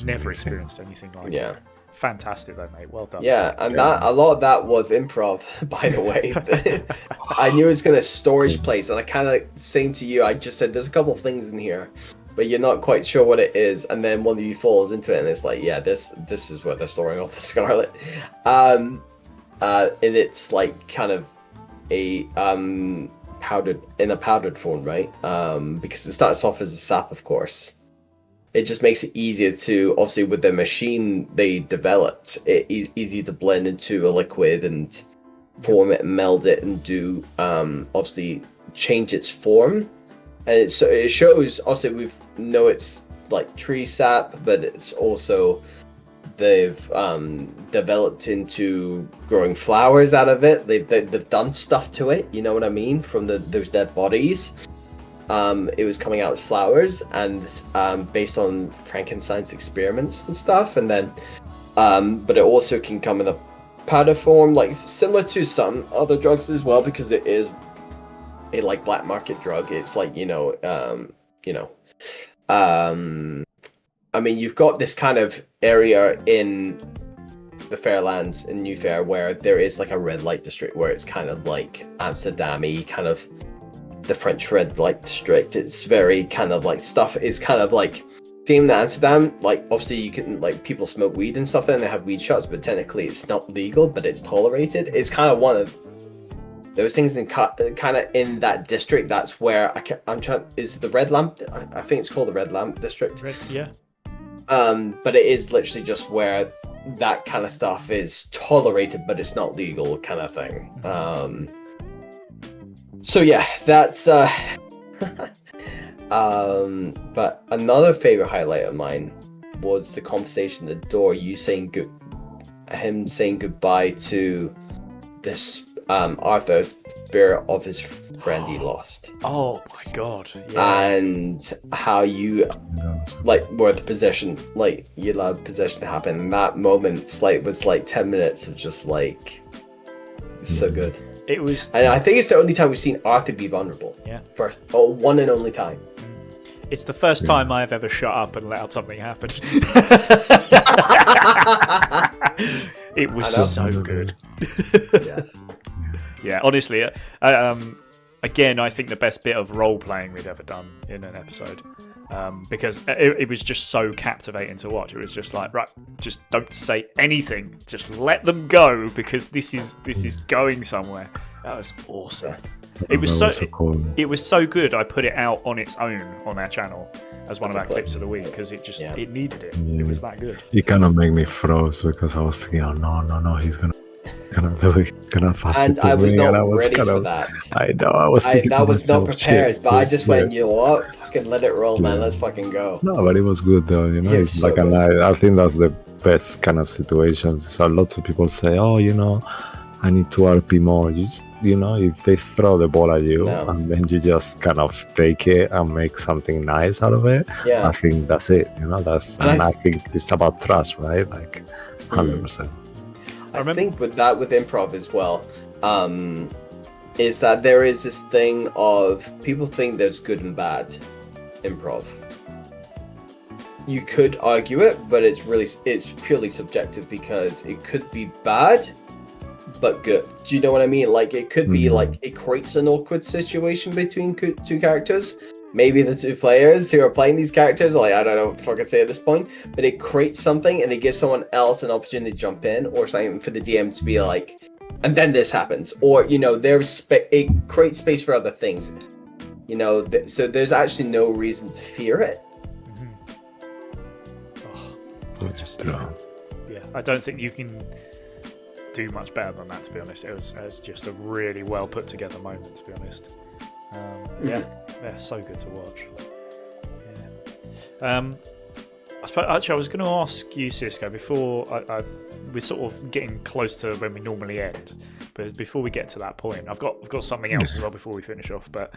never experienced anything like it. Fantastic though, mate. Well done. Yeah, and a lot of that was improv, by the way. I knew it was gonna storage place, and I kind of same to you. I just said there's a couple of things in here, but you're not quite sure what it is, and then one of you falls into it, and it's like, this is where they're storing off the Scarlet. And it's like kind of a powdered form, right? Because it starts off as a sap, of course. It just makes it easier to, obviously, with the machine they developed, easy to blend into a liquid and form it and meld it and do, obviously, change its form. And it shows, obviously, we know it's like tree sap, but it's also, they've developed into growing flowers out of it. They've done stuff to it, you know what I mean, from those dead bodies. It was coming out as flowers, and based on Frankenstein's experiments and stuff, and then but it also can come in a powder form, like similar to some other drugs as well, because it is a like black market drug. It's like I mean, you've got this kind of area in the Fairlands in New Fair where there is like a red light district where it's kind of like Amsterdam-y, kind of the French red light district. It's very kind of like stuff is kind of like Demon Amsterdam, like obviously you can like people smoke weed and stuff there, and they have weed shops, but technically it's not legal, but it's tolerated. It's kind of one of those things in kind of in that district. That's where I'm trying. Is the Red Lamp? I think it's called the Red Lamp district. Yeah. But it is literally just where that kind of stuff is tolerated, but it's not legal, kind of thing. So yeah, that's. But another favorite highlight of mine was the conversation at the door. You saying him saying goodbye to this Arthur, spirit of his friend he lost. Oh my god! Yeah. And how you like were the possession, like you allowed possession to happen. And that moment, like, was like 10 minutes of just like so good. It was, and I think it's the only time we've seen Arthur be vulnerable. Yeah. One and only time. It's the first time I've ever shut up and allowed something happen. It was so good. Yeah. Yeah, honestly, again, I think the best bit of role playing we've ever done in an episode, because it was just so captivating to watch. It was just like, right, just don't say anything, just let them go, because this is going somewhere. That was awesome. It was so cool. It was so good. I put it out on its own on our channel as one of our clips of the week because it just it needed it. Yeah. It was that good. It kind of made me froze because I was thinking, oh no, he's gonna do it, gonna pass and it to I was me, not and I was ready kind for of, that. I know, I was thinking I was not prepared, shit, but I just went, you know what, fucking let it roll, man. Let's fucking go. No, but it was good though, you know. It's like, I think that's the best kind of situations. So lots of people say, oh, you know, I need to RP more. You just, you know, if they throw the ball at you and then you just kind of take it and make something nice out of it, I think that's it. You know, and I think it's about trust, right? Like 100%. I think with improv as well, is that there is this thing of people think there's good and bad improv. You could argue it, but it's purely subjective because it could be bad but good. Do you know what I mean? Like, it could be like it creates an awkward situation between two characters. Maybe the two players who are playing these characters are like, I don't know what I can say at this point, but it creates something and it gives someone else an opportunity to jump in or something for the DM to be like, and then this happens, or you know, it creates space for other things. You know, so there's actually no reason to fear it. I don't think you can do much better than that, to be honest. It was just a really well put together moment, to be honest. So good to watch. I was going to ask you, Cisco, before we're sort of getting close to when we normally end, but before we get to that point, I've got something else as well before we finish off. But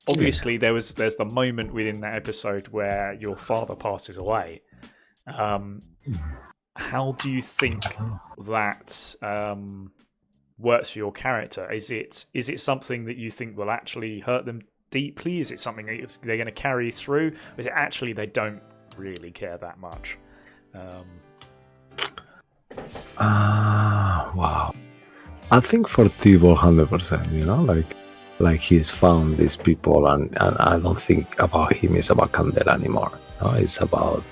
obviously, there's the moment within that episode where your father passes away. How do you think that works for your character? Is it something that you think will actually hurt them deeply? Is it something that they're going to carry through? Or is it actually they don't really care that much? Wow. I think for Tibo, 100%, you know, like he's found these people, and I don't think about him is about Candela anymore. You know? It's about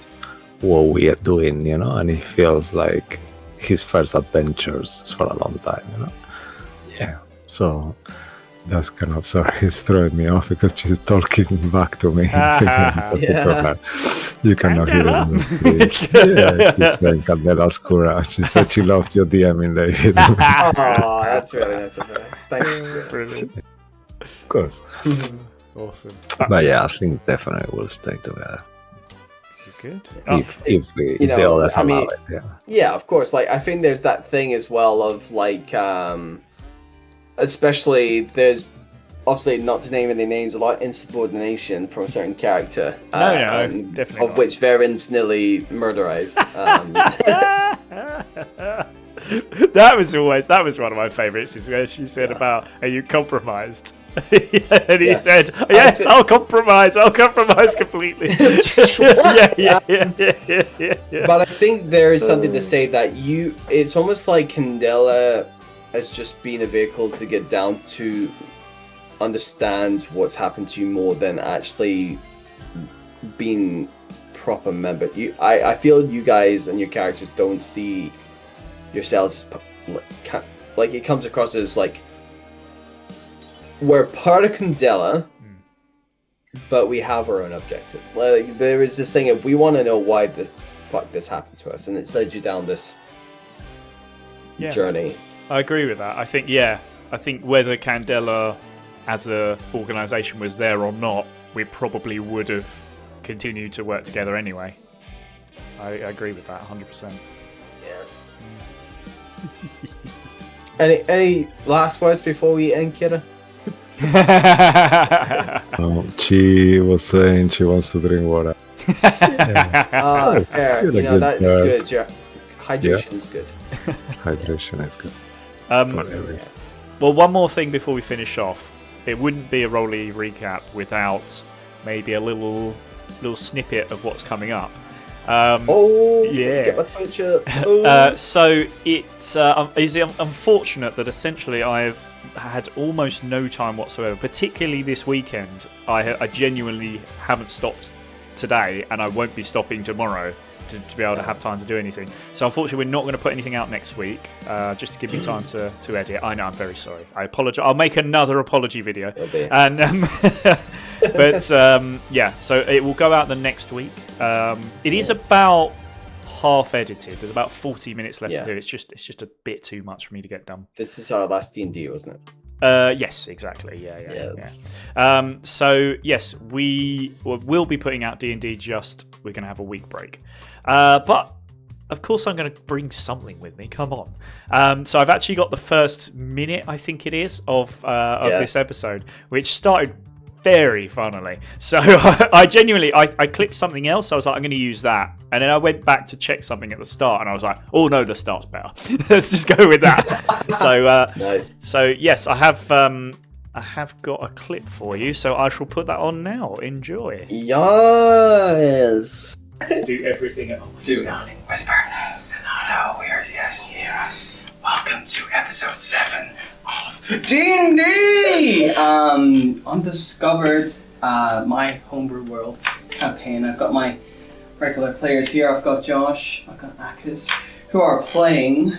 what we are doing, you know, and it feels like his first adventures for a long time, you know. Yeah, so that's kind of, sorry, it's throwing me off because she's talking back to me. You cannot hear it in the stream. She's saying Candela Obscura. She said she loved your DMing, David. Oh, that's really nice of her. Thanks. Brilliant. Of course. Awesome. But yeah, I think definitely we'll stay together. Good. If the others allow it, yeah, of course. Like, I think there's that thing as well of like, especially there's obviously, not to name any names, a lot of insubordination from a certain character. Definitely. Of which Veren's nearly murderized. That was one of my favourites. Is where she said about, "Are you compromised?" And he said, "Yes, I'll compromise completely." yeah. But I think there is something to say that it's almost like Candela has just been a vehicle to get down to understand what's happened to you more than actually being proper member. I feel you guys and your characters don't see yourselves like it comes across as like we're part of Candela, but we have our own objective. Like there is this thing of we want to know why the fuck this happened to us, and it's led you down this journey. I agree with that. I think whether Candela as a organisation was there or not, we probably would have continued to work together anyway. I agree with that 100%. Yeah. Any last words before we end, Kira? She was saying she wants to drink water. Fair. You know, that's good. Yeah. Hydration is good. Hydration is good. Well, one more thing before we finish off. It wouldn't be a Rolly recap without maybe a little snippet of what's coming up. Get my Twitch up. So it's unfortunate that essentially I've had almost no time whatsoever, particularly this weekend. I genuinely haven't stopped today, and I won't be stopping tomorrow to be able to have time to do anything. So unfortunately we're not going to put anything out next week, just to give me time to edit. I know, I'm very sorry. I apologise. I'll make another apology video. And so it will go out the next week. It is about half edited. There's about 40 minutes left to do. It's just a bit too much for me to get done. This is our last D&D, wasn't it? Yes, exactly. Yeah. So yes, we will be putting out D&D. We're going to have a week break, but of course I'm going to bring something with me. Come on. So I've actually got the first minute, I think it is, of this episode, which started very funnily. So I genuinely clipped something else. I was like, I'm going to use that, and then I went back to check something at the start, and I was like, oh no, the start's better. Let's just go with that. So nice. So yes, I have got a clip for you, so I shall put that on now. Enjoy. Yes. Do everything at once. Do nothing. Whisper. No, we're hear us. Welcome to episode 7 of D&D. Undiscovered, my homebrew world campaign. I've got my regular players here. I've got Josh. I've got Akis, who are playing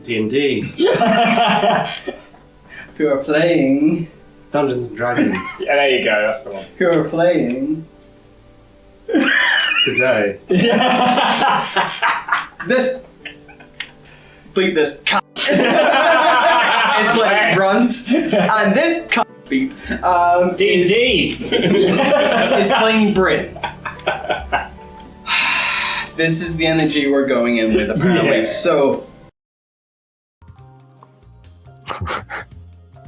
D&D. Who are playing Dungeons and Dragons. Yeah, there you go. That's the one. Who are playing Today. this. Bleep this. It's playing Runs, and this beep. D&D. is playing Brit. This is the energy we're going in with, apparently. Yeah. So. Oh man.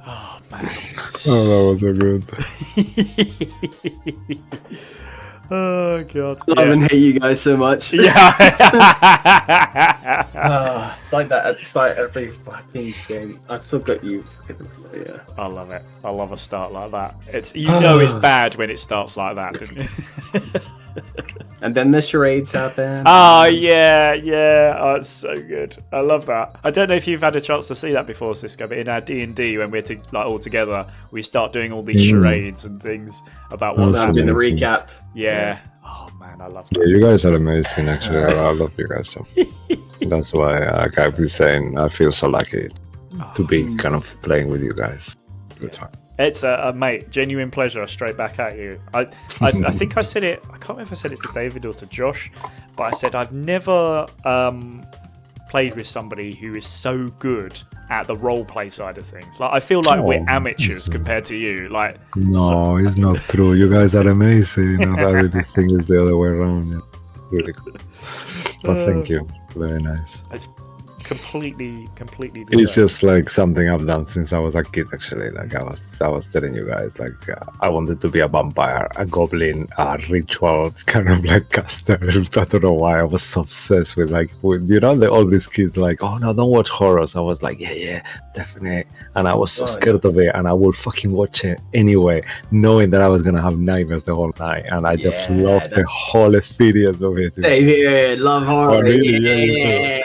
Oh, that was so good. Oh god. Love and hate you guys so much. Yeah. It's like that at the start of every fucking game. I still got you. Yeah. I love it. I love a start like that. It's it's bad when it starts like that, don't you? And then the charades happen. Oh yeah. Oh, it's so good. I love that. I don't know if you've had a chance to see that before, Cisco, but in our D&D, when we're all together, we start doing all these charades and things about what's in happening. the recap. Yeah. Oh man, I love that. Yeah, you guys are amazing. Actually, I love you guys so. That's why I've been saying I feel so lucky to be kind of playing with you guys. It's fun. It's a mate, genuine pleasure. Straight back at you. I think I said it. I can't remember if I said it to David or to Josh, but I said I've never played with somebody who is so good at the role play side of things. Like I feel like we're amateurs compared to you. Like no, it's not true. You guys are amazing. I really think it's the other way around. Yeah. Really cool. But thank you. Very nice. It's completely It's deserved. just like something I've done since I was a kid. Actually, like I was telling you guys, like I wanted to be a vampire, a goblin, a ritual kind of like caster. I don't know why I was so obsessed with all these kids like, oh no, don't watch horrors. I was like, yeah, definitely, and I was so scared of it, and I would fucking watch it anyway, knowing that I was gonna have nightmares the whole night, and I just loved the whole experience of it. Same here, love horror. Oh, really? Yeah.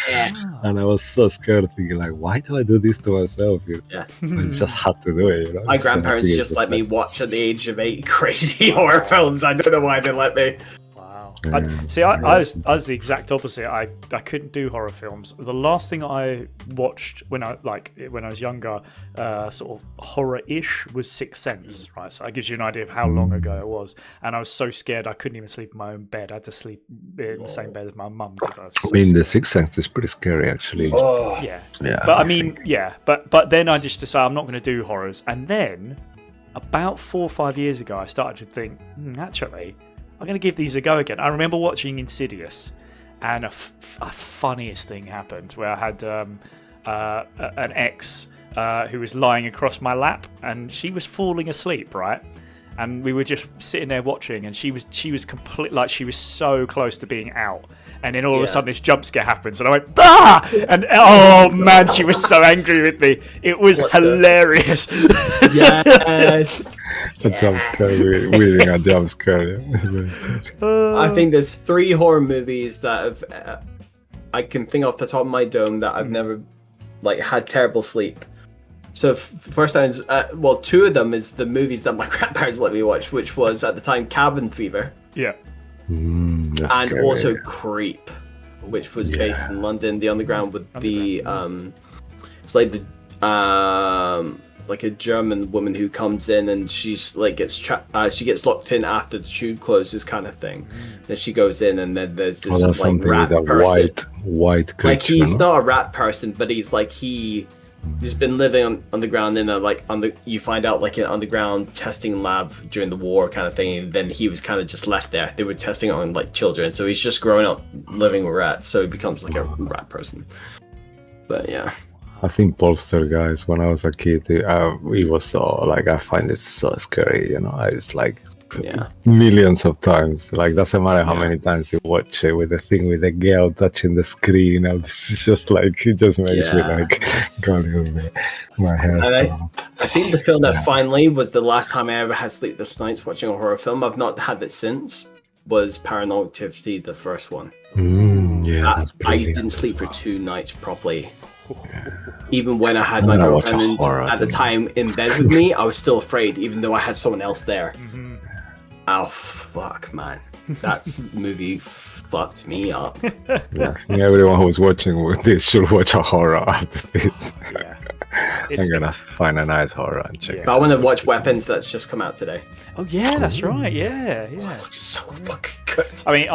And I was so scared, thinking like, why do I do this to myself? Yeah. I just had to do it. My grandparents just let me watch at the age of 8 crazy horror films. I don't know why they let me. Wow. Yeah. I was the exact opposite. I couldn't do horror films. The last thing I watched when I was younger, sort of horror-ish, was Sixth Sense. Right, so that gives you an idea of how long ago it was. And I was so scared I couldn't even sleep in my own bed. I had to sleep in the same bed as my mum because I was so The scared. Sixth Sense is pretty scary, actually. Oh. Yeah. Yeah, But I mean, yeah. But then I just decided I'm not going to do horrors. And then about 4 or 5 years ago, I started to think, actually, I'm going to give these a go again. I remember watching Insidious, and a funniest thing happened where I had an ex who was lying across my lap, and she was falling asleep, right? And we were just sitting there watching, and she was complete, like she was so close to being out. And then all of a sudden this jump scare happens, and I went, ah! And oh man, she was so angry with me. It was hilarious. Yes. A jump scare, within a jump scare. I think there's 3 horror movies that have I can think off the top of my dome that I've never like had terrible sleep. So first time is 2 of them is the movies that my grandparents let me watch, which was at the time Cabin Fever. Yeah. And scary. also Creep, which was based in London, the underground with the it's like the like a German woman who comes in and she's like gets she gets locked in after the tube closes, kind of thing. Then she goes in, and then there's this like rat person. white creature, Like he's not a rat person, but he's like he's been living underground in a you find out like an underground testing lab during the war kind of thing, and then he was kind of just left there. They were testing on like children, so he's just growing up living with rats, so he becomes like a rat person. But yeah, I think Poltergeist, when I was a kid, it was so like, I find it so scary, you know. It's like millions of times, like doesn't matter how many times you watch it, with the thing with the girl touching the screen, and it's just like, it just makes me like going my hair. And I think the film that finally was the last time I ever had sleepless nights watching a horror film, I've not had it since, was Paranormal Activity, the first one. I didn't sleep for 2 nights properly. Even when I had my girlfriend at the time in bed with me, I was still afraid, even though I had someone else there. Oh fuck, man, that movie fucked me up. I think everyone who's watching this should watch a horror after this. I'm gonna find a nice horror and check it. But I want to watch Weapons, that's just come out today. Oh yeah, that's right. Yeah. So fucking good. I mean,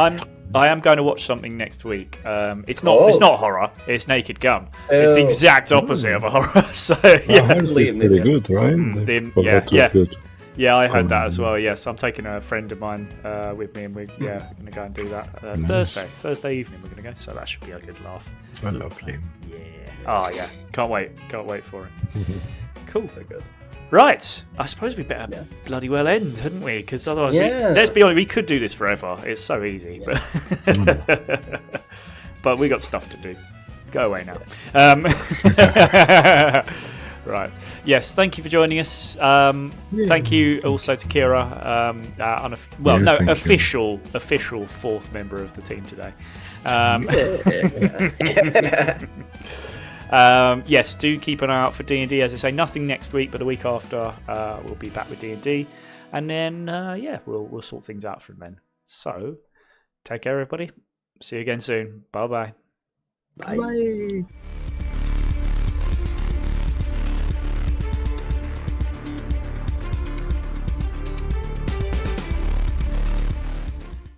I am going to watch something next week. It's not horror. It's Naked Gun. It's the exact opposite of a horror. So yeah, It's pretty good, right? Good. Yeah, I heard that as well. Yes, I'm taking a friend of mine with me, and we're going to go and do that Thursday evening. We're going to go, so that should be a good laugh. Oh, lovely. Yeah. Oh yeah, can't wait for it. Cool. So good. Right, I suppose we better bloody well end, hadn't we? Because otherwise, let's be honest, we could do this forever. It's so easy, but we got stuff to do. Go away now. Right. Yes, thank you for joining us. Thank you also to Kira, official 4th member of the team today. Yes, do keep an eye out for D&D. As I say, nothing next week, but the week after we'll be back with D&D, and then we'll sort things out from then. So take care, everybody. See you again soon. Bye-bye. Bye.